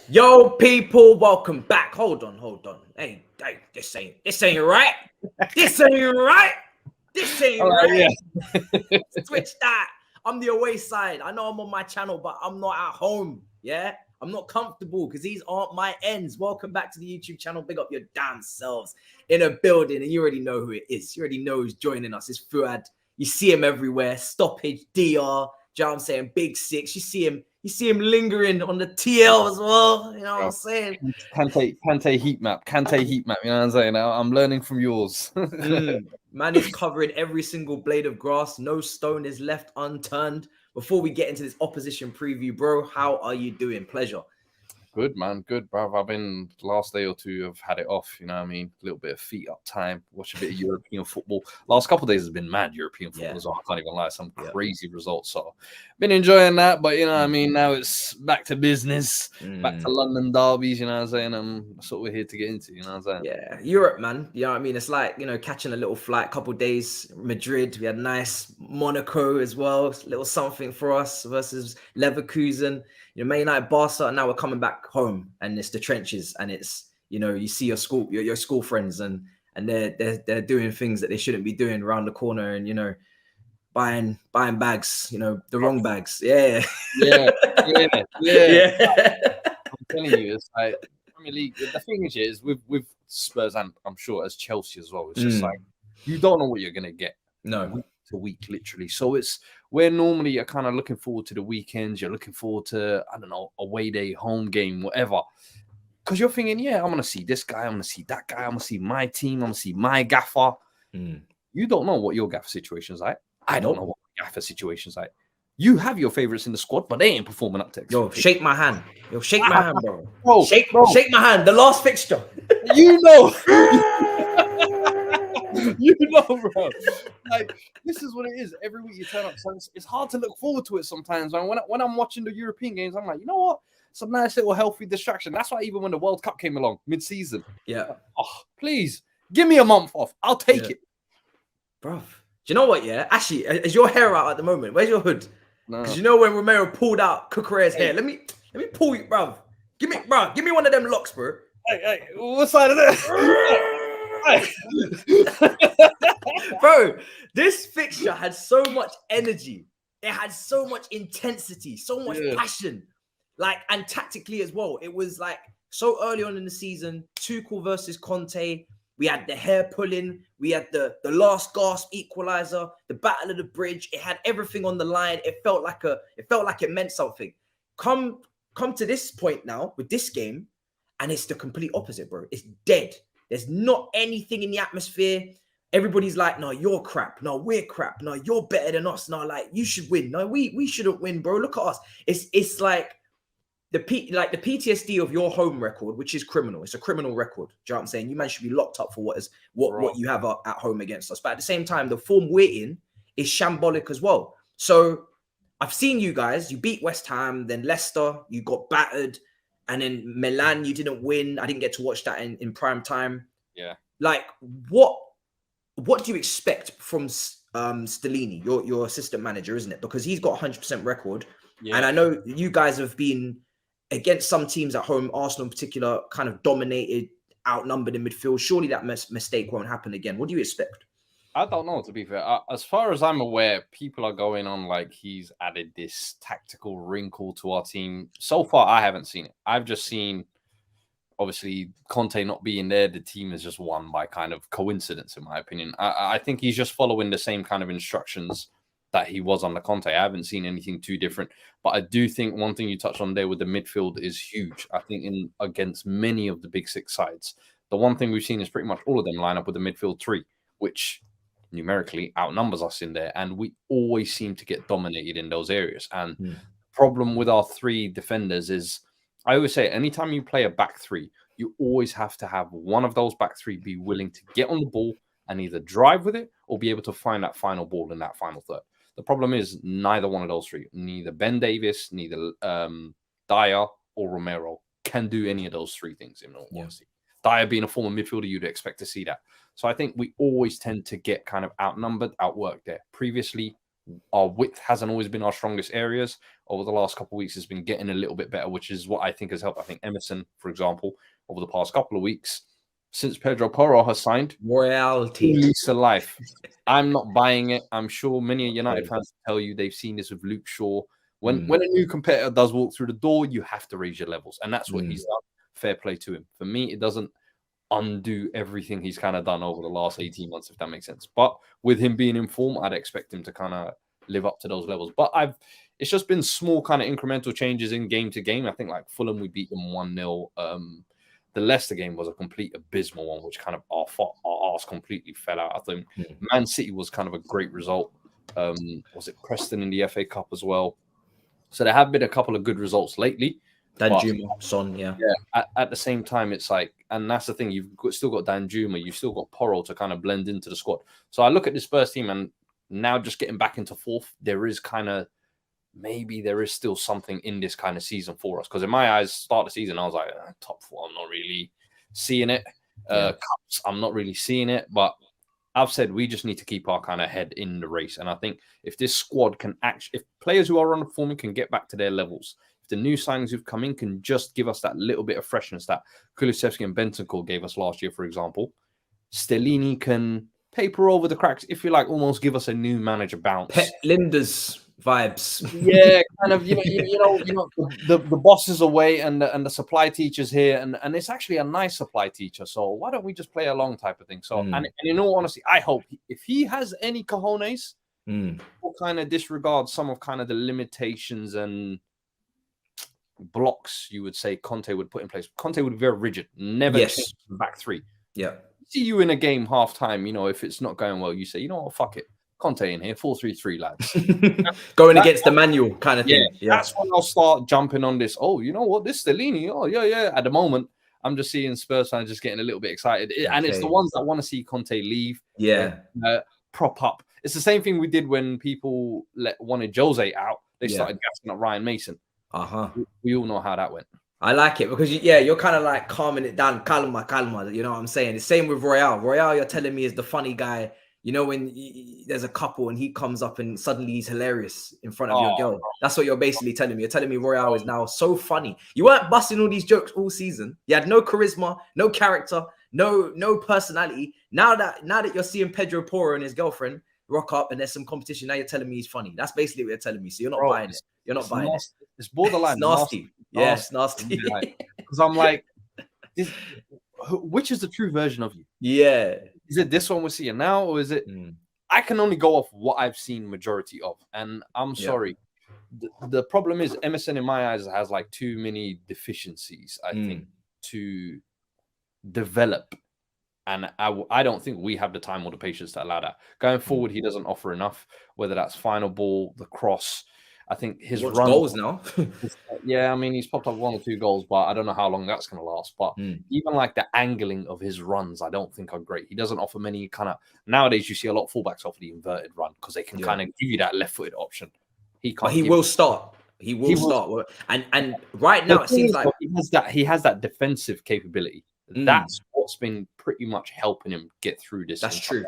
Yo, people, welcome back. Hold on. Hey, this ain't right. This ain't right. Yeah. Switch that. I'm the away side. I know I'm on my channel, but I'm not at home. Yeah, I'm not comfortable because these aren't my ends. Welcome back to the YouTube channel. Big up your damn selves in a building, and you already know who it is. You already know who's joining us. It's Fuad. You see him everywhere. Stoppage, DR. Do you know what I'm saying? Big Six. You see him lingering on the TL as well. You know what I'm saying? Kante heat map. You know what I'm saying? I'm learning from yours. Man is covering every single blade of grass. No stone is left unturned. Before we get into this opposition preview, bro, how are you doing? Pleasure. Good, man. Good, bro. I've been the last day or two. I've had it off. You know what I mean? A little bit of feet up time. Watch a bit of European football. Last couple of days has been mad European football as well. I can't even lie. Some crazy results. So been enjoying that. But you know what I mean? Now it's back to business. Back to London derbies. You know what I'm saying? That's what we're here to get into. You know what I'm saying? Yeah, Europe, man. You know what I mean? It's like, you know, catching a little flight. Couple days Madrid. We had nice Monaco as well. A little something for us versus Leverkusen. You know, Man United, Barca, and now we're coming back home, and it's the trenches, and it's, you know, you see your school friends, and they're doing things that they shouldn't be doing around the corner, and you know, buying bags, you know, the wrong bags. Yeah. I'm telling you, it's like Premier League. The thing is with Spurs, and I'm sure as Chelsea as well, it's just like you don't know what you're gonna get. No. Week to week, literally. So it's where normally you're kind of looking forward to the weekends, you're looking forward to, I don't know, away day, home game, whatever. Because you're thinking, yeah, I'm going to see this guy, I'm going to see that guy, I'm going to see my team, I'm going to see my gaffer. You don't know what your gaffer situation's like. I don't know what my gaffer situation's like. You have your favorites in the squad, but they ain't performing up to expectations. Yo, shake my hand. Shake my hand, bro. Shake my hand. The last fixture. You know. You know, bro. Like, this is what it is. Every week you turn up, so it's hard to look forward to it sometimes. Man. When I'm watching the European games, I'm like, you know what? It's a nice little healthy distraction. That's why even when the World Cup came along mid-season, please give me a month off. I'll take it, bro. Do you know what? Yeah, actually, is your hair out at the moment? Where's your hood? Because you know when Romero pulled out Cucurella's hair. Let me pull you, bro. Give me one of them locks, bro. Hey, what side of this? Bro, this fixture had so much energy. It had so much intensity, so much passion, like, and tactically as well. It was like so early on in the season. Tuchel versus Conte. We had the hair pulling. We had the last gasp equalizer. The battle of the bridge. It had everything on the line. It felt like it meant something. Come to this point now with this game, and it's the complete opposite, bro. It's dead. There's not anything in the atmosphere. Everybody's like, no, you're crap. No, we're crap. No, you're better than us. No, like, you should win. No, we shouldn't win, bro. Look at us. It's like the PTSD of your home record, which is criminal. It's a criminal record. Do you know what I'm saying? You man should be locked up for what you have at home against us. But at the same time, the form we're in is shambolic as well. So I've seen you guys. You beat West Ham, then Leicester. You got battered. And then Milan, you didn't win. I didn't get to watch that in prime time. Yeah. Like, what do you expect from Stellini, your assistant manager, isn't it? Because he's got 100% record. Yeah. And I know you guys have been against some teams at home, Arsenal in particular, kind of dominated, outnumbered in midfield. Surely that mistake won't happen again. What do you expect? I don't know, to be fair. As far as I'm aware, people are going on like he's added this tactical wrinkle to our team. So far, I haven't seen it. I've just seen, obviously, Conte not being there. The team is just won by kind of coincidence, in my opinion. I think he's just following the same kind of instructions that he was under Conte. I haven't seen anything too different. But I do think one thing you touched on there with the midfield is huge. I think against many of the big six sides, the one thing we've seen is pretty much all of them line up with the midfield three, which numerically outnumbers us in there, and we always seem to get dominated in those areas. And the problem with our three defenders is, I always say, anytime you play a back three, you always have to have one of those back three be willing to get on the ball and either drive with it or be able to find that final ball in that final third. The problem is neither one of those three, neither Ben Davies, neither Dyer or Romero, can do any of those three things, in all honesty. Dyer being a former midfielder, you'd expect to see that. So I think we always tend to get kind of outnumbered, outworked there. Previously, our width hasn't always been our strongest areas. Over the last couple of weeks, it's been getting a little bit better, which is what I think has helped. I think Emerson, for example, over the past couple of weeks, since Pedro Porro has signed, royalty lease of life. I'm not buying it. I'm sure many United fans tell you they've seen this with Luke Shaw. When a new competitor does walk through the door, you have to raise your levels, and that's what he's done. Fair play to him. For me, it doesn't undo everything he's kind of done over the last 18 months, if that makes sense. But with him being in form, I'd expect him to kind of live up to those levels. But it's just been small kind of incremental changes in game to game. I think like Fulham, we beat them 1-0. The Leicester game was a complete abysmal one, which kind of our arse completely fell out. I think Man City was kind of a great result. Was it Preston in the FA Cup as well? So there have been a couple of good results lately. Danjuma, Son, yeah. At the same time, it's like, and that's the thing, still got Danjuma, you've still got Porro to kind of blend into the squad. So I look at this Spurs team, and now just getting back into fourth, maybe there is still something in this kind of season for us. Because in my eyes, start the season, I was like, top four, I'm not really seeing it. Cups, I'm not really seeing it. But I've said we just need to keep our kind of head in the race. And I think if this squad can if players who are underperforming can get back to their levels, if the new signings who've come in can just give us that little bit of freshness that Kulusevski and Bentancur gave us last year, for example, Stellini can paper over the cracks, if you like, almost give us a new manager bounce. Pep Linders vibes. Yeah, kind of, the boss is away and the supply teacher's here, and it's actually a nice supply teacher. So why don't we just play along type of thing? So and in all honesty, I hope if he has any cojones, we'll kind of disregard some of kind of the limitations and blocks you would say Conte would put in place. Conte would be very rigid, never change the back three. Yeah. See you in a game half time, if it's not going well, you say, what, fuck it. Conte in here, 4-3-3, lads. Going against the manual kind of thing. Yeah, that's when I'll start jumping on this. Oh, you know what? This Stellini. Oh, yeah. At the moment, I'm just seeing Spurs fans just getting a little bit excited. And it's the ones that want to see Conte leave. Yeah. Prop up. It's the same thing we did when people wanted Jose out. They started gassing up Ryan Mason. We all know how that went. I like it because, you're kind of like calming it down. Calma. You know what I'm saying? The same with Royale. Royale, you're telling me, is the funny guy. When there's a couple and he comes up and suddenly he's hilarious in front of your girl. That's what you're basically telling me. You're telling me Royale is now so funny. You weren't busting all these jokes all season. You had no charisma, no character, no personality. Now that you're seeing Pedro Porro and his girlfriend rock up and there's some competition, now you're telling me he's funny. That's basically what you're telling me. So you're not buying it. You're not buying it. It's borderline. It's nasty. Yeah, it's nasty. Because I'm like, which is the true version of you? Yeah. Is it this one we're seeing now, or is it? I can only go off what I've seen majority of, and I'm sorry. The problem is Emerson, in my eyes, has like too many deficiencies. I think to develop, and I don't think we have the time or the patience to allow that. Going forward, he doesn't offer enough. Whether that's final ball, the cross. I think his run goals now. Yeah, I mean, he's popped up 1 or 2 goals, but I don't know how long that's going to last. But even like the angling of his runs, I don't think are great. He doesn't offer many kind of... Nowadays, you see a lot of fullbacks offer the inverted run because they can kind of give you that left-footed option. He can't. But he will start. He will start. And right now, it seems like... He has that defensive capability. That's what's been pretty much helping him get through this. That's true.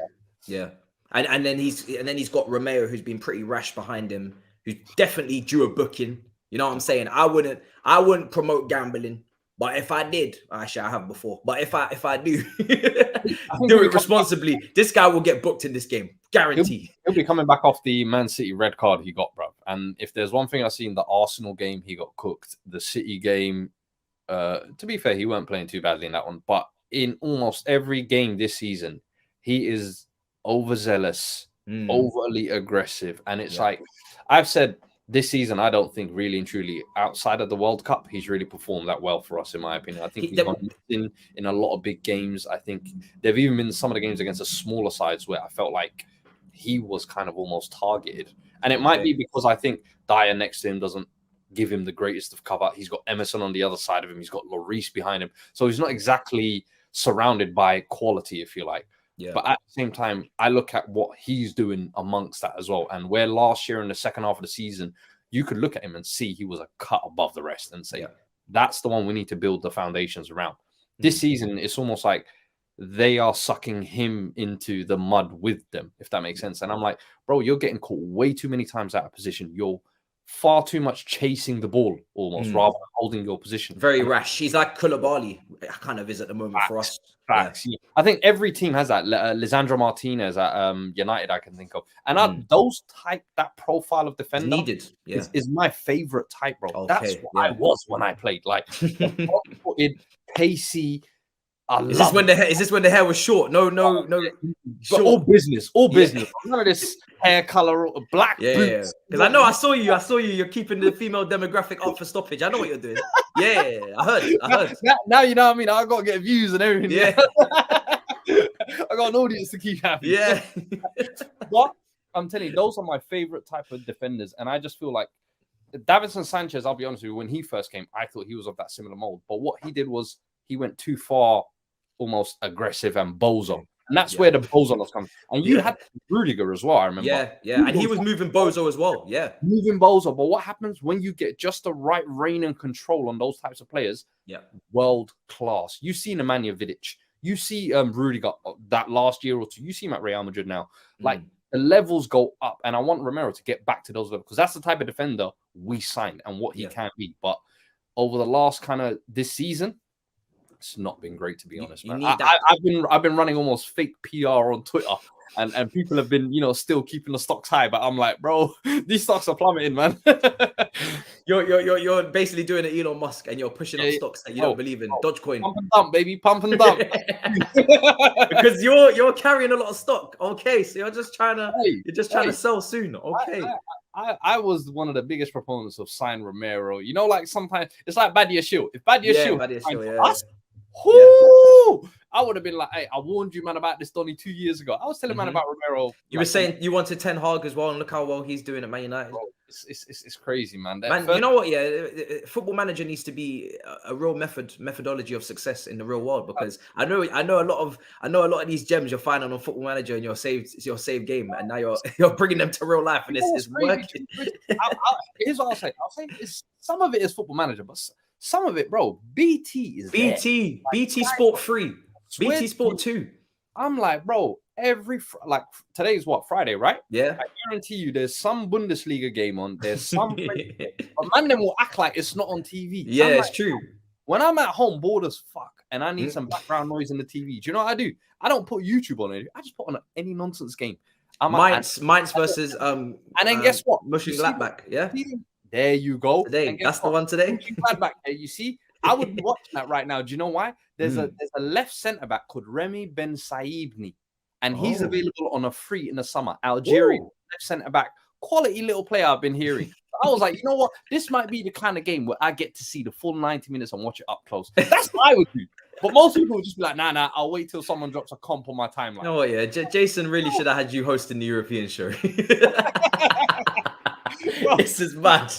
Yeah. And then he's got Romeo, who's been pretty rash behind him, who's definitely due a booking. You know what I'm saying? I wouldn't promote gambling, but if I did, actually I have before. But if I do, do it responsibly. This guy will get booked in this game, guarantee. He'll be coming back off the Man City red card he got, bro. And if there's one thing I've seen, the Arsenal game, he got cooked. The City game, to be fair, he weren't playing too badly in that one. But in almost every game this season, he is overzealous, overly aggressive, and it's like I've said this season, I don't think really and truly outside of the World Cup he's really performed that well for us, in my opinion. I think he's gone in a lot of big games. I think there've even been some of the games against the smaller sides where I felt like he was kind of almost targeted, and it might be because I think Dyer next to him doesn't give him the greatest of cover. He's got Emerson on the other side of him, he's got Lloris behind him, so he's not exactly surrounded by quality, if you like. But at the same time, I look at what he's doing amongst that as well. And where last year in the second half of the season, you could look at him and see he was a cut above the rest and say, that's the one we need to build the foundations around. This season, it's almost like they are sucking him into the mud with them, if that makes sense. And I'm like, bro, you're getting caught way too many times out of position. You're far too much chasing the ball almost rather than holding your position. Very rash. He's like Koulibaly, kind of is at the moment for us. Facts. Yeah. I think every team has that. Lisandro Martinez at United, I can think of. And that profile of defender needed. Is my favorite type, bro. Okay, that's what I was when I played. Like, pacey. Is this when the hair was short? No. Short. All business. None of this hair color, black boots. Because I saw you. You're keeping the female demographic up for stoppage. I know what you're doing. Yeah, I heard. Now you know what I mean. I gotta get views and everything. Yeah. I got an audience to keep happy. Yeah. But I'm telling you, those are my favorite type of defenders, and I just feel like Davinson Sanchez. I'll be honest with you. When he first came, I thought he was of that similar mold. But what he did was he went too far. Almost aggressive and bozo, and that's where the bozo comes. And you had Rudiger as well, I remember. Yeah, and he was moving bozo as well. Yeah, moving bozo. But what happens when you get just the right reign and control on those types of players? Yeah, world class. You see Nemanja Vidic, you see Rudiger that last year or two. You see him at Real Madrid now. Like the levels go up, and I want Romero to get back to those levels because that's the type of defender we signed and what he can be. But over the last kind of this season. It's not been great, to be honest, man. I've been running almost fake PR on Twitter, and people have been, still keeping the stocks high. But I'm like, bro, these stocks are plummeting, man. You're basically doing an Elon Musk, and you're pushing up stocks that you don't believe in. Dogecoin, pump and dump, baby, pump and dump. Because you're carrying a lot of stock. Okay, so you're just trying to sell soon. Okay. I was one of the biggest proponents of sign Romero. Like sometimes it's like Badia Shield. If Badia Shield, I would have been like, hey, I warned you, man, about this Donny 2 years ago. I was telling man about Romero. You were saying you wanted Ten Hag as well, and look how well he's doing at Man United. Bro, it's crazy, man. You know what? Yeah, Football Manager needs to be a real methodology of success in the real world, because I know a lot of these gems you're finding on Football Manager in your save game, and now you're bringing them to real life, and it's working. Here's what I'll say. Some of it is Football Manager, but some of it, bro, BT Sport 3, BT Sport 2. I'm like, bro, today's what, Friday, right? Yeah. I guarantee you there's some Bundesliga game on. There's some but man, them will act like it's not on TV. Yeah, it's true. When I'm at home, bored as fuck, and I need some background noise in the TV, do you know what I do? I don't put YouTube on it. I just put on any nonsense game. Mainz versus and then guess what? Mönchengladbach, yeah. There you go. Today, that's the one today. Back there, you see, I would be watching that right now. Do you know why? There's a left centre back called Remy Ben Saibni, and he's available on a free in the summer. Algerian left centre back, quality little player I've been hearing. I was like, you know what? This might be the kind of game where I get to see the full 90 minutes and watch it up close. That's what I would do. But most people would just be like, nah, I'll wait till someone drops a comp on my timeline. Oh yeah, Jason really should have had you hosting the European show. Bro, this is mad.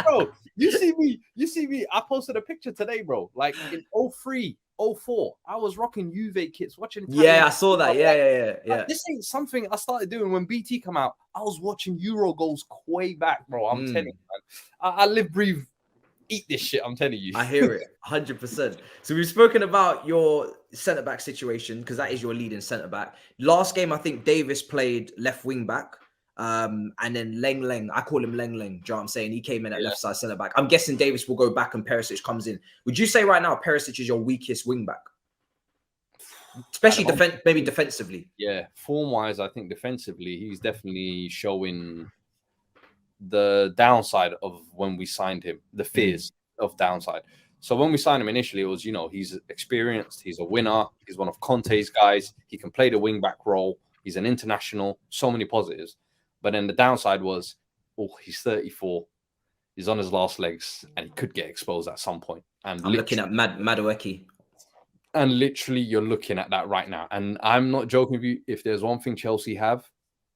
Bro, you see me. I posted a picture today, bro. Like in 03, 04, I was rocking Juve kits, watching. I saw that. Yeah. Like, this ain't something I started doing when BT come out. I was watching Euro goals way back, bro. I'm telling you, man. I live, breathe, eat this shit. I'm telling you. I hear it, 100%. So we've spoken about your centre back situation, because that is your leading centre back. Last game, I think Davis played left wing back. And then Leng, I call him Leng. Do you know what I'm saying? He came in at left side centre back. I'm guessing Davis will go back and Perisic comes in. Would you say right now Perisic is your weakest wing back? Especially maybe defensively. Yeah, form-wise, I think defensively, he's definitely showing the downside of when we signed him, the fears of downside. So when we signed him initially, it was, he's experienced, he's a winner, he's one of Conte's guys, he can play the wing-back role, he's an international, so many positives. But then the downside was, he's 34, he's on his last legs, and he could get exposed at some point. And I'm looking at Madueke. And literally, you're looking at that right now. And I'm not joking with you. If there's one thing Chelsea have,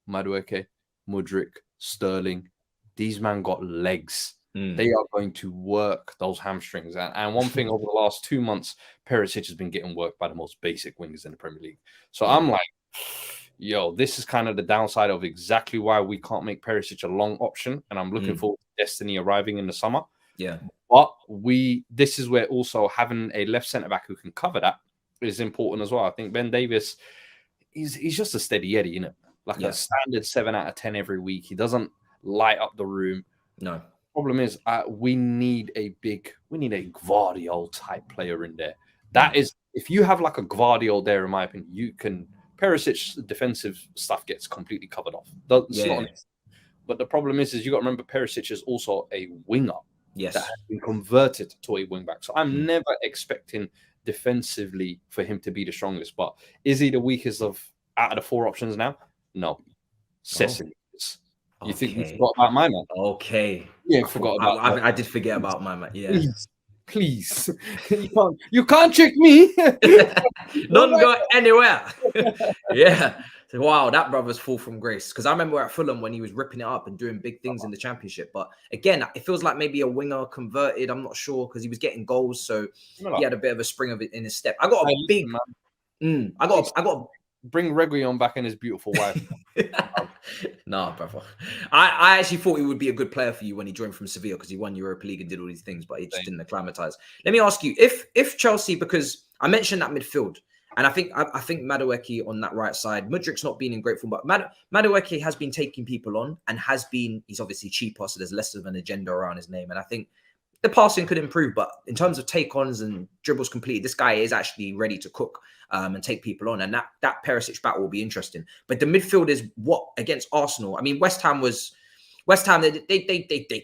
Madueke, Mudryk, Sterling, these men got legs. They are going to work those hamstrings. And one thing over the last 2 months, Perisic has been getting worked by the most basic wingers in the Premier League. So I'm like, yo, this is kind of the downside of exactly why we can't make Perisic a long option. And I'm looking forward to Destiny arriving in the summer. Yeah. But this is where also having a left centre back who can cover that is important as well. I think Ben Davis, he's just a steady Eddie, like a standard 7 out of 10 every week. He doesn't light up the room. No. Problem is, we need a Gvardiol type player in there. That is, if you have like a Gvardiol there, in my opinion, you can. Perisic's defensive stuff gets completely covered off. But the problem is you got to remember Perisic is also a winger that has been converted to a wing back. So I'm never expecting defensively for him to be the strongest. But is he the weakest out of the 4 options now? No. Sesame is. You think we forgot about my man? Okay. Yeah, forgot about. I did forget about my man. Yeah. Please. You can't trick me. Don't go anywhere. Yeah. So, wow, that brother's fall from grace. Because I remember at Fulham when he was ripping it up and doing big things in the Championship. But again, it feels like maybe a winger converted. I'm not sure because he was getting goals, so he had a bit of a spring of it in his step. I got a big. I got. Bring Reguilon back and his beautiful wife. Nah, brother. I actually thought he would be a good player for you when he joined from Sevilla because he won Europa League and did all these things, but he just didn't acclimatize. Let me ask you, if Chelsea, because I mentioned that midfield, and I think Madueke on that right side, Mudrik's not been in great form, but Madueke has been taking people on and he's obviously cheaper, so there's less of an agenda around his name, and I think the passing could improve, but in terms of take-ons and dribbles completed, this guy is actually ready to cook and take people on. And that Perisic battle will be interesting. But the midfield is what against Arsenal? I mean, West Ham, they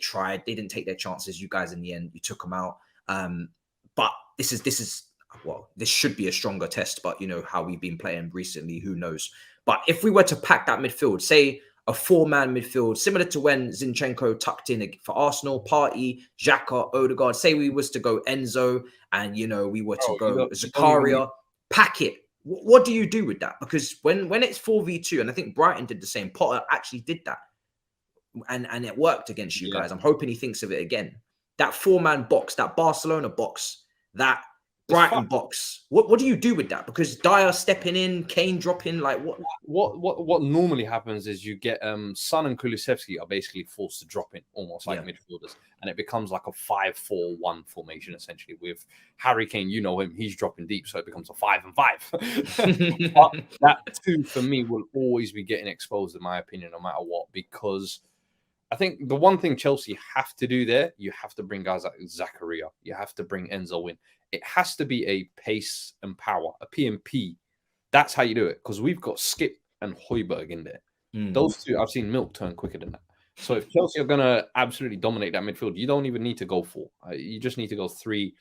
tried. They didn't take their chances. You guys, in the end, you took them out. But this should be a stronger test. But you know how we've been playing recently. Who knows? But if we were to pack that midfield, say a 4-man midfield, similar to when Zinchenko tucked in for Arsenal, Partey, Xhaka, Odegaard. Say we was to go Enzo and, we were to go Zakaria, pack it. What do you do with that? Because when it's 4v2, and I think Brighton did the same, Potter actually did that. And it worked against you guys. I'm hoping he thinks of it again. That 4-man box, that Barcelona box, that Brighton box. What do you do with that? Because Dyer stepping in, Kane dropping, like what normally happens is you get Son and Kulusevski are basically forced to drop in almost like midfielders, and it becomes like a 5-4-1 formation essentially with Harry Kane. You know him, he's dropping deep, so it becomes a 5 and 5. But that too for me will always be getting exposed in my opinion, no matter what, because I think the one thing Chelsea have to do there, you have to bring guys like Zakaria, you have to bring Enzo in. It has to be a pace and power, a PMP. That's how you do it. Because we've got Skip and Højbjerg in there. Those two, I've seen Milk turn quicker than that. So if Chelsea are going to absolutely dominate that midfield, you don't even need to go 4. You just need to go 3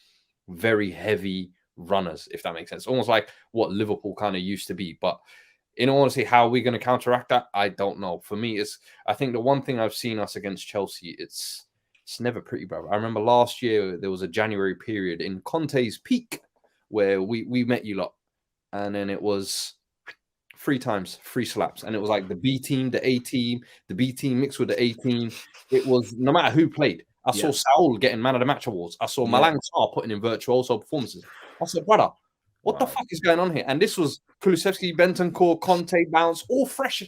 very heavy runners, if that makes sense. Almost like what Liverpool kind of used to be. But in all honesty, how are we going to counteract that? I don't know. For me, I think the one thing I've seen us against Chelsea, it's never pretty, bro. I remember last year there was a January period in Conte's peak where we met you lot, and then it was 3 times 3 slaps, and it was like the B team, the A team, the B team mixed with the A team. It was no matter who played. I saw Saul getting man of the match awards. I saw Malang Sarr putting in virtuoso performances. I said, brother, what the fuck is going on here? And this was Kulusevski, Bentancur, Conte, Bounce, all fresh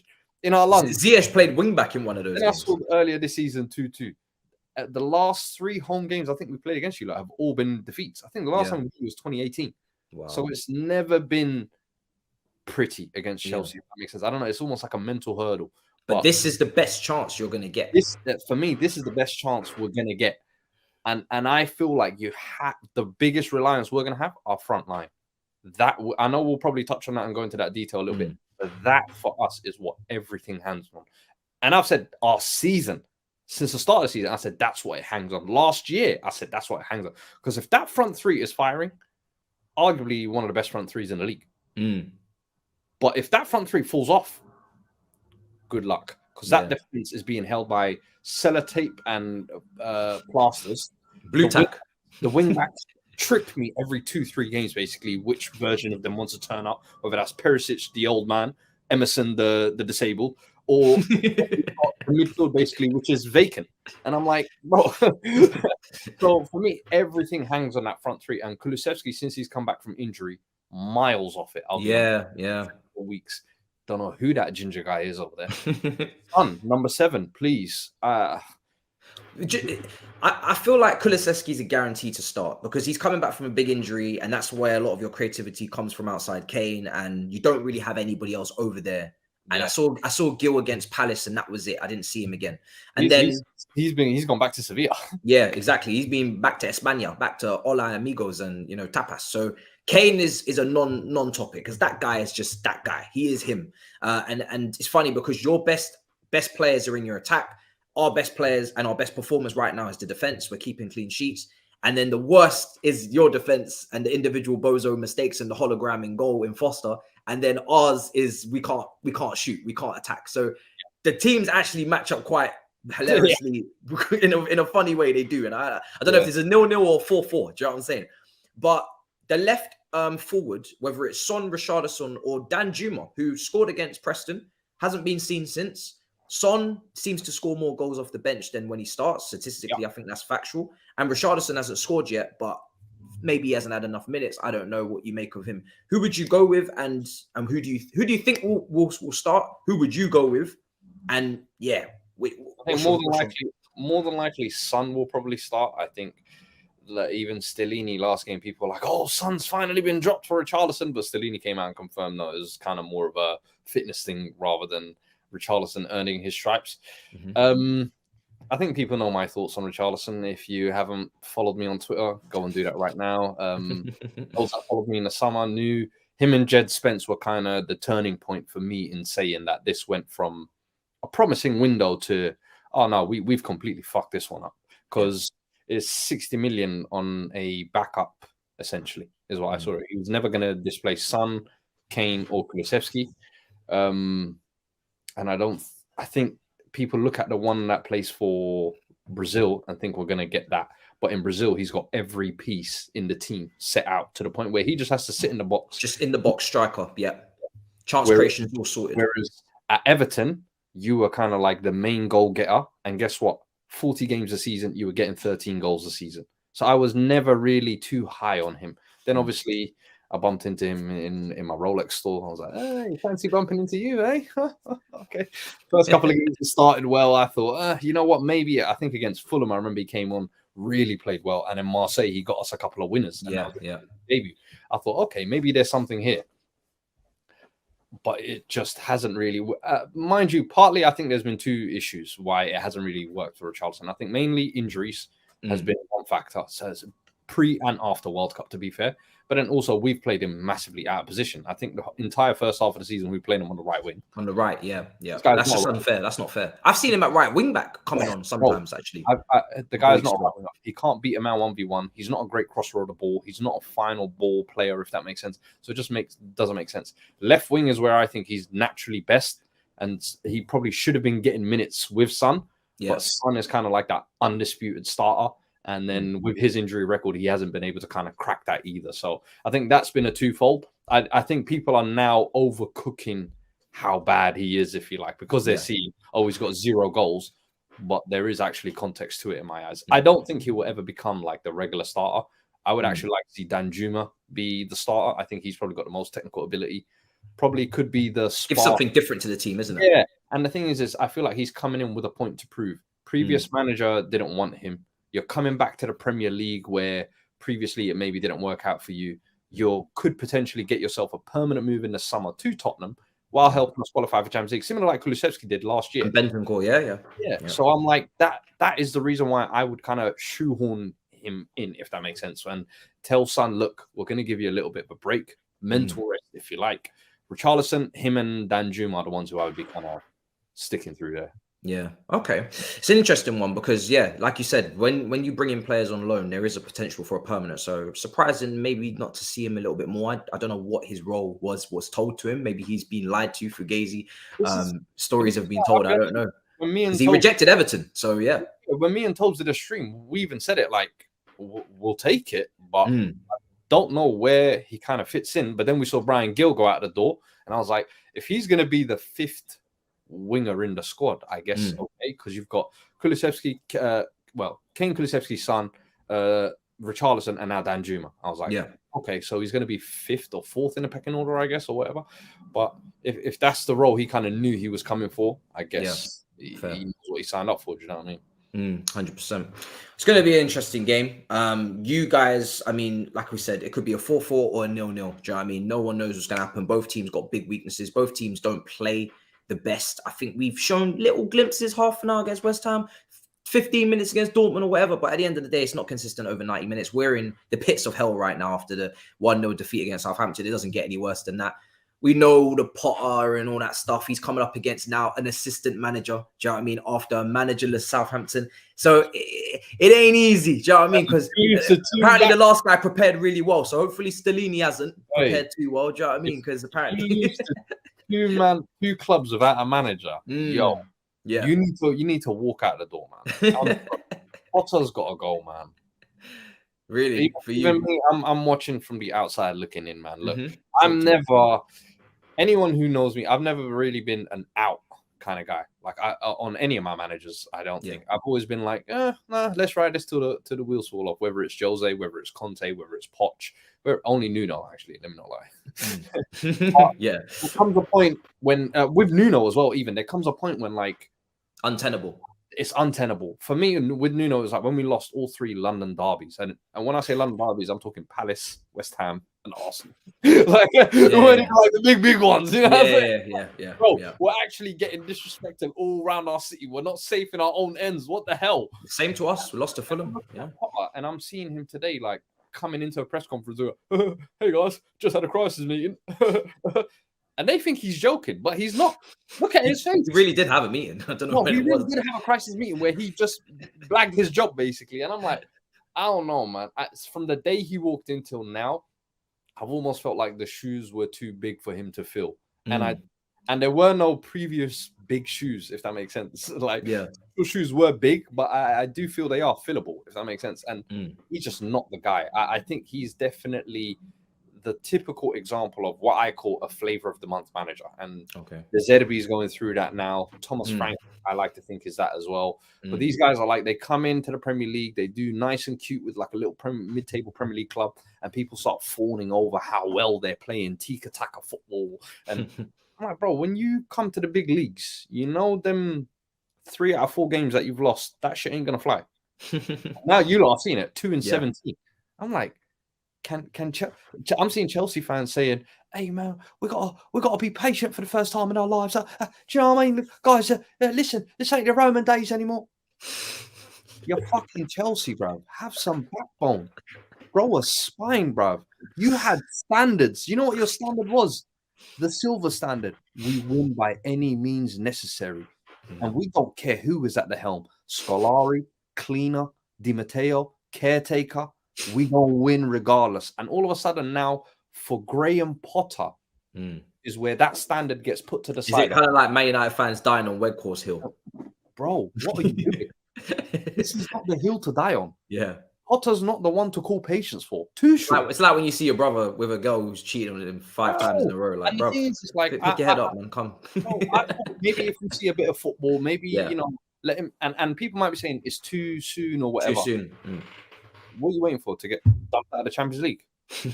in our lungs. Ziyech played wing back in one of those. And I saw earlier this season 2-2. The last 3 home games I think we played against you have all been defeats. I think the last time we played was 2018. Wow. So it's never been pretty against Chelsea, if that makes sense. I don't know. It's almost like a mental hurdle. But this is the best chance you're going to get. For me, this is the best chance we're going to get. And I feel like the biggest reliance we're going to have our front line. That I know we'll probably touch on that and go into that detail a little bit. But that for us is what everything hangs on. And I've said our season, since the start of the season, I said that's what it hangs on. Last year, I said that's what it hangs on. Because if that front 3 is firing, arguably one of the best front 3s in the league. But if that front 3 falls off, good luck. Because that defense is being held by sellotape and plasters. Blue tack. The wing backs trick me every 2-3 games, basically, which version of them wants to turn up, whether that's Perisic, the old man, Emerson, the disabled, or the midfield, basically, which is vacant. And I'm like, bro. So for me, everything hangs on that front 3. And Kulusevski, since he's come back from injury, miles off it. For weeks. Don't know who that ginger guy is over there. Son, number 7, please. I feel like Kulusevski's a guarantee to start because he's coming back from a big injury, and that's where a lot of your creativity comes from outside Kane, and you don't really have anybody else over there. And I saw Gil against Palace, and that was it. I didn't see him again. And he's gone back to Sevilla. Yeah, exactly. He's been back to España, back to Hola Amigos, and tapas. So Kane is a non-topic because that guy is just that guy. He is him. And it's funny because your best players are in your attack. Our best players and our best performers right now is the defense. We're keeping clean sheets. And then the worst is your defense and the individual bozo mistakes and the hologram in goal in Foster. And then ours is we can't shoot, we can't attack. So the teams actually match up quite hilariously in a funny way. They do. And I don't know if it's a 0-0 or 4-4. Do you know what I'm saying? But the left forward, whether it's Son, Richarlison, or Dan Juma, who scored against Preston, hasn't been seen since. Son seems to score more goals off the bench than when he starts. Statistically, I think that's factual. And Richarlison hasn't scored yet, but maybe he hasn't had enough minutes. I don't know what you make of him. Who would you go with, and who do you think will start? Who would you go with? And I think more than likely, Son will probably start. I think even Stellini last game, people were like, "Oh, Son's finally been dropped for Richarlison," but Stellini came out and confirmed that it was kind of more of a fitness thing rather than Richarlison earning his stripes. I think people know my thoughts on Richarlison. If you haven't followed me on Twitter, go and do that right now. Those that followed me in the summer knew him and Jed Spence were kind of the turning point for me in saying that this went from a promising window to, oh no, we've completely fucked this one up, because it's 60 million on a backup, essentially, is what I saw. He was never going to displace Son, Kane, or Kulusevski. And I think people look at the one that plays for Brazil and think we're going to get that. But in Brazil, he's got every piece in the team set out to the point where he just has to sit in the box. Just in the box striker, yeah. Chance creation is all sorted. Whereas at Everton, you were kind of like the main goal getter. And guess what? 40 games a season, you were getting 13 goals a season. So I was never really too high on him. Then obviously I bumped into him in my Rolex store. I was like, hey, fancy bumping into you, eh? Okay. First couple of games started well. I thought, you know what? Maybe I think against Fulham, I remember he came on, really played well. And in Marseille, he got us a couple of winners. Debut. I thought, okay, maybe there's something here. But it just hasn't really, mind you, partly I think there's been two issues why it hasn't really worked for Richarlison. I think mainly injuries has been one factor. So it's pre and after World Cup, to be fair. But then also we've played him massively out of position. I think the entire first half of the season we played him on the right wing. On the right, yeah. That's just unfair. That's not fair. I've seen him at right wing back coming on sometimes, actually. The guy's not a right winger. He can't beat a man 1v1. He's not a great crosser of the ball. He's not a final ball player, if that makes sense. So it just doesn't make sense. Left wing is where I think he's naturally best, and he probably should have been getting minutes with Son. But Son is kind of like that undisputed starter. And then with his injury record, he hasn't been able to kind of crack that either. So I think that's been a twofold. I think people are now overcooking how bad he is, if you like, because they're seeing, he's got 0 goals. But there is actually context to it in my eyes. I don't think he will ever become like the regular starter. I would actually like to see Dan Juma be the starter. I think he's probably got the most technical ability. Probably could be the spark. Give something different to the team, isn't it? Yeah. And the thing is I feel like he's coming in with a point to prove. Previous manager didn't want him. You're coming back to the Premier League where previously it maybe didn't work out for you. You could potentially get yourself a permanent move in the summer to Tottenham while helping us qualify for Champions League, similar like Kulusevski did last year. And Bentancur, yeah. So I'm like, that is the reason why I would kind of shoehorn him in, if that makes sense, and tell Son, look, we're going to give you a little bit of a break, mental rest, if you like. Richarlison, him and Dan Juma are the ones who I would be kind of sticking through there. Yeah. Okay. It's an interesting one because, like you said, when you bring in players on loan, there is a potential for a permanent. So surprising maybe not to see him a little bit more. I don't know what his role was told to him. Maybe he's been lied to. Fugazi. Stories have been told. I don't know. Because he rejected Everton. So, yeah. When me and Thabz did a stream, we even said it like, we'll take it. But I don't know where he kind of fits in. But then we saw Brian Gill go out the door. And I was like, if he's going to be the 5th winger in the squad, I guess, okay, because you've got Kulusevski, Kane, Kulusevski, Son, Richarlison, and now Dan Juma. I was like, okay, so he's going to be 5th or 4th in the pecking order, I guess, or whatever. But if that's the role he kind of knew he was coming for, I guess he knows what he signed up for. Do you know what I mean? 100%. It's going to be an interesting game. You guys, I mean, like we said, it could be a 4-4 or a 0-0. Do you know what I mean? No one knows what's going to happen. Both teams got big weaknesses. Both teams don't play the best. I think we've shown little glimpses, half an hour against West Ham, 15 minutes against Dortmund or whatever. But at the end of the day, it's not consistent over 90 minutes. We're in the pits of hell right now after the 1-0 defeat against Southampton. It doesn't get any worse than that. We know the Potter and all that stuff. He's coming up against now an assistant manager. Do you know what I mean? After a managerless Southampton. So it ain't easy. Do you know what I mean? Because apparently the last guy prepared really well. So hopefully Stellini hasn't prepared too well. Do you know what I mean? Because apparently two clubs without a manager. Yo, yeah, you need to walk out the door, man. Potter's got to go, man. Really? For even you? Me, I'm watching from the outside looking in, man. Look, I'm never. Anyone who knows me, I've never really been an out kind of guy. Like on any of my managers, I don't think. I've always been like, nah, let's ride this till the wheels fall off. Whether it's Jose, whether it's Conte, whether it's Poch, only Nuno actually. Let me not lie. Yeah. There comes a point when with Nuno as well. Even there comes a point when like untenable. It's untenable for me. With Nuno, it's like when we lost all 3 London derbies, and when I say London derbies, I'm talking Palace, West Ham, and Arsenal. like the big ones, you know. Yeah. Bro, we're actually getting disrespected all around our city. We're not safe in our own ends. What the hell? Same to us. We lost to Fulham. Yeah. And I'm seeing him today, like coming into a press conference. Hey guys, just had a crisis meeting. And they think he's joking, but he's not. Look at his face. He really did have a meeting. I don't know when he it really was. did have a crisis meeting where he just blagged his job, basically. And I'm like, I don't know, man. From the day he walked in till now, I've almost felt like the shoes were too big for him to fill. And there were no previous big shoes, if that makes sense. Like, the shoes were big, but I do feel they are fillable, if that makes sense. And he's just not the guy. I think he's definitely the typical example of what I call a flavor of the month manager. And the Zerbi is going through that now. Thomas Frank, I like to think, is that as well. But these guys are like, they come into the Premier League, they do nice and cute with like a little mid-table Premier League club, and people start fawning over how well they're playing tiki-taka football. And I'm like, bro, when you come to the big leagues, you know them 3 out of 4 games that you've lost, that shit ain't gonna fly. Now you lot are seeing it, 2-17. I'm like, I'm seeing Chelsea fans saying, "Hey man, we gotta be patient for the first time in our lives." Do you know what I mean, guys? Listen, this ain't the Roman days anymore. You're fucking Chelsea, bro. Have some backbone, grow a spine, bro. You had standards. You know what your standard was? The silver standard. We win by any means necessary, and we don't care who is at the helm. Scolari, cleaner, Di Matteo, caretaker. We gonna win regardless. And all of a sudden now, for Graham Potter, is where that standard gets put to the side. Is it kind of like Man United fans dying on Wedcourse Hill? Bro, what are you doing? This is not the hill to die on. Yeah. Potter's not the one to call patience for. Too short. It's like when you see your brother with a girl who's cheating on him 5 times in a row. Like, bro, it's like, pick your head up, man. Come. Maybe if we see a bit of football, maybe, you know, let him. And people might be saying it's too soon or whatever. Too soon. What are you waiting for to get dumped out of the Champions League?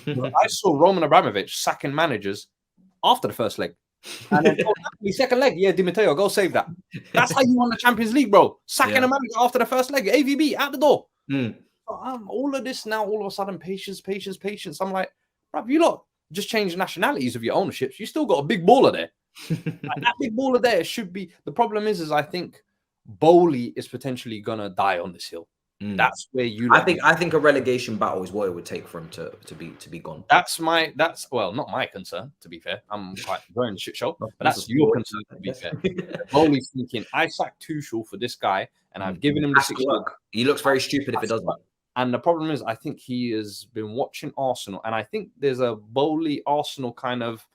I saw Roman Abramovich sacking managers after the first leg. And then the second leg, Di Matteo, go save that. That's how you won the Champions League, bro. Sacking a manager after the first leg. AVB, out the door. All of this now, all of a sudden, patience. I'm like, bro, you lot just changed nationalities of your ownerships. You still got a big baller there. Like, that big baller there should be... The problem is I think Bowley is potentially going to die on this hill. That's where you. I think a relegation battle is what it would take for him to be gone. That's well, not my concern. To be fair, I'm quite enjoying the shit show, but that's your concern. To be fair, Bowley's thinking I sacked Tuchel for this guy, and I've given him the 6 work. He looks very stupid if it doesn't. And the problem is, I think he has been watching Arsenal, and I think there's a Bowley Arsenal kind of.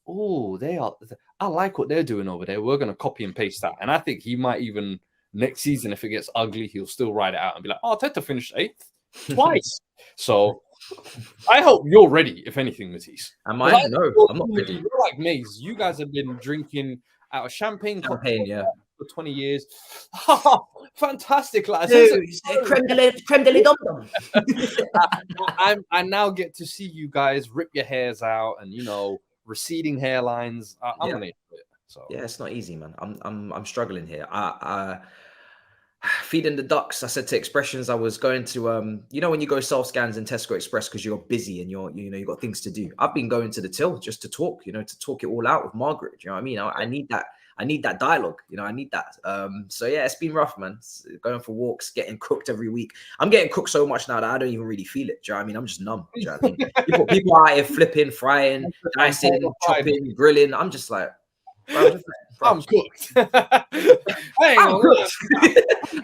Oh, they are. I like what they're doing over there. We're going to copy and paste that, and I think he might even. Next season, if it gets ugly, he'll still ride it out and be like, "Oh, Teta finished 8th twice." So I hope you're ready, if anything, Matisse. Am I? No, I'm not ready. You're like Maze. You guys have been drinking out of champagne for 20 years. Fantastic, lads. Creme de la dum. I now get to see you guys rip your hairs out and, you know, receding hairlines. I'm gonna enjoy it. So yeah, it's not easy, man. I'm struggling here. feeding the ducks. I said to Expressions, I was going to you know, when you go self scans in Tesco Express because you're busy and you got things to do. I've been going to the till just to talk, you know, to talk it all out with Margaret. You know what I mean? I need that. I need that dialogue. You know, I need that. So yeah, it's been rough, man. Going for walks, getting cooked every week. I'm getting cooked so much now that I don't even really feel it. Do you know what I mean? I'm just numb. Do you know what I mean? People out here flipping, frying, dicing, chopping, grilling. I'm just like, bro, I'm cooked. I'm cooked.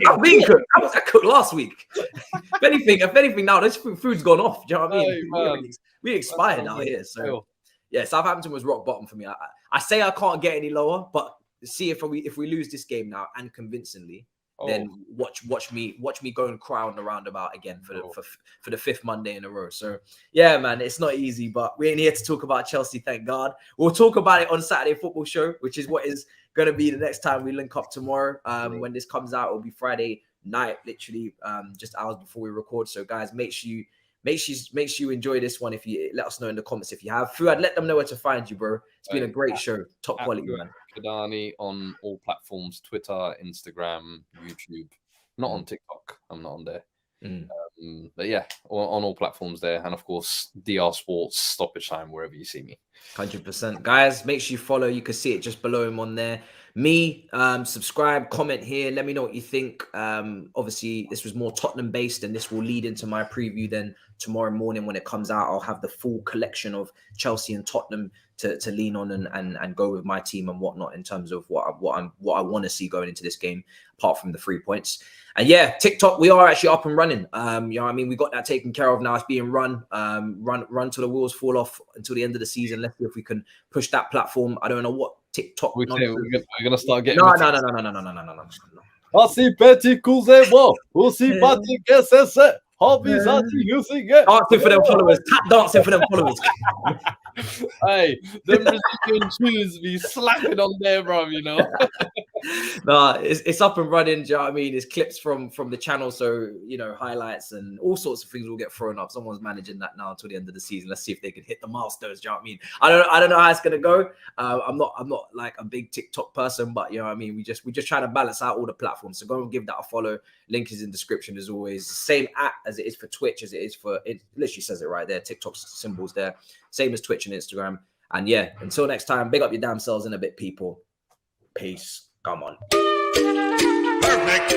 I've been cooked. I was cooked last week. If anything, now this food's gone off. Do you know what I mean? Hey, we expired out here. So yeah, Southampton was rock bottom for me. I say I can't get any lower, but see if we lose this game now and convincingly, then watch me go and cry on the roundabout again for the 5th Monday in a row. So yeah, man, it's not easy, but we ain't here to talk about Chelsea, thank God. We'll talk about it on Saturday Football Show, which is what is going to be the next time we link up tomorrow. When this comes out, it'll be Friday night, literally just hours before we record. So guys, make sure you enjoy this one. If you let us know in the comments if you have. Fuad, let them know where to find you, bro. It's been a great show, top quality, man. Kadani on all platforms: Twitter, Instagram, YouTube. Not on TikTok. I'm not on there. But yeah, on all platforms there, and of course DR Sports Stoppage Time wherever you see me. 100%, guys. Make sure you follow. You can see it just below him on there. Me, subscribe, comment here. Let me know what you think. Obviously, this was more Tottenham based, and this will lead into my preview. Then tomorrow morning when it comes out, I'll have the full collection of Chelsea and Tottenham to lean on and go with my team and whatnot in terms of what I want to see going into this game, apart from the 3 points. And yeah, TikTok, we are actually up and running. You know what I mean? We got that taken care of now. It's being run till the wheels fall off until the end of the season. Let's see if we can push that platform. I don't know what TikTok. We're gonna start getting. No. Asi petit cousin, aussi petit que c'est. Hobbies using it. Dancing for them followers. Tap dancing for them followers. Hey, them Brazilian tunes be slapping on there, bro. You know. Nah, it's up and running. Do you know what I mean? It's clips from the channel, so you know, highlights and all sorts of things will get thrown up. Someone's managing that now until the end of the season. Let's see if they can hit the milestones. Do you know what I mean? I don't know how it's gonna go. I'm not like a big TikTok person, but you know what I mean. We just try to balance out all the platforms. So go and give that a follow. Link is in description as always. Same app as it is for Twitch, as it is for it. Literally says it right there. TikTok symbols there. Same as Twitch and Instagram. And yeah, until next time, big up your damn selves in a bit, people. Peace. Come on. Perfect.